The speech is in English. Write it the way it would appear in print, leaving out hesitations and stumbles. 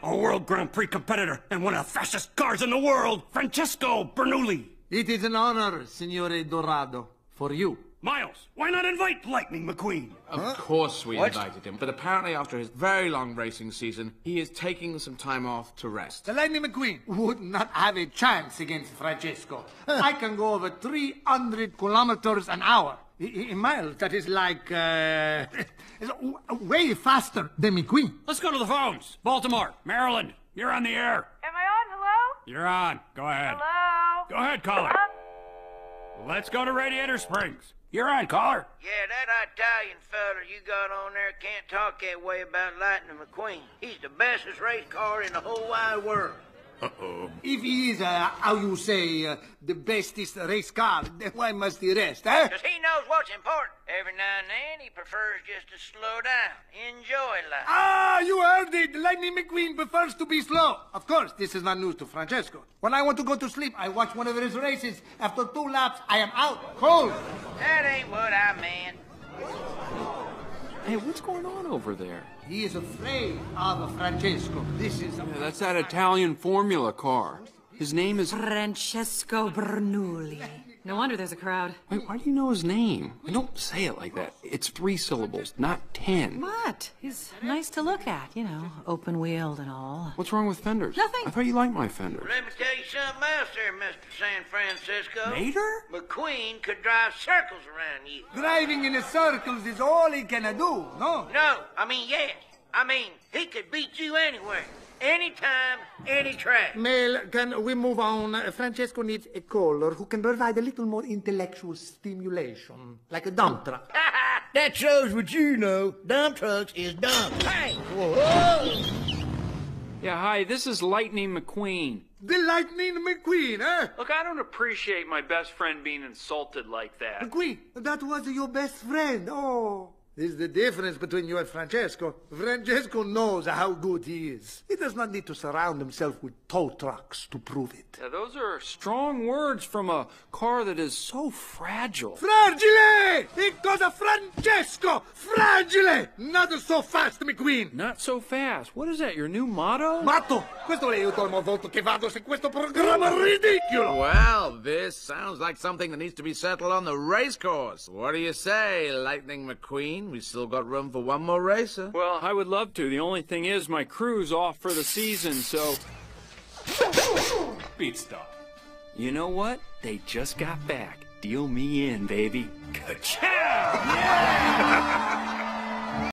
a World Grand Prix competitor and one of the fastest cars in the world, Francesco Bernoulli. It is an honor, Signore Dorado, for you. Miles, why not invite Lightning McQueen? Of course we invited him, but apparently after his very long racing season, he is taking some time off to rest. The Lightning McQueen would not have a chance against Francesco. I can go over 300 kilometers an hour. In miles, that is like, way faster than McQueen. Let's go to the phones. Baltimore, Maryland, you're on the air. Am I on? Hello? You're on. Go ahead. Hello? Go ahead, caller. Let's go to Radiator Springs. You're on, caller. Yeah, that Italian fella you got on there can't talk that way about Lightning McQueen. He's the bestest race car in the whole wide world. If he is, how you say, the bestest race car, then why must he rest, eh? Because he knows what's important. Every now and then, he prefers just to slow down, enjoy life. Ah, you heard it! Lightning McQueen prefers to be slow. Of course, this is not news to Francesco. When I want to go to sleep, I watch one of his races. After 2 laps, I am out, cold. That ain't what I meant. Hey, what's going on over there? He is afraid of Francesco. This is... Yeah, that's that Italian Formula car. His name is... Francesco Bernoulli. No wonder there's a crowd. Wait, why do you know his name? I don't say it like that. It's 3 syllables, not 10. What? He's nice to look at, you know, open-wheeled and all. What's wrong with fenders? Nothing. I thought you liked my fenders. Let me tell you something else there, Mr. San Francisco. Mater? McQueen could drive circles around you. Driving in the circles is all he can do, no? No, I mean yes. I mean, he could beat you anywhere. Anytime, any track. Mel, can we move on? Francesco needs a caller who can provide a little more intellectual stimulation, like a dump truck. That shows what you know. Dump trucks is dumb. Hey! Whoa! Yeah, hi, this is Lightning McQueen. The Lightning McQueen, eh? Look, I don't appreciate my best friend being insulted like that. McQueen, that was your best friend. Oh. This is the difference between you and Francesco. Francesco knows how good he is. He does not need to surround himself with tow trucks to prove it. Yeah, those are strong words from a car that is so fragile. Fragile! It goes a Francesco! Fragile! Not so fast, McQueen! Not so fast. What is that, your new motto? Matto! Questo è l'ultimo volta che vado su questo programma ridicolo! Well, this sounds like something that needs to be settled on the race course. What do you say, Lightning McQueen? We still got room for one more racer. Well, I would love to. The only thing is my crew's off for the season, so... Beat stop. You know what? They just got back. Deal me in, baby. Ka-chow! Yeah!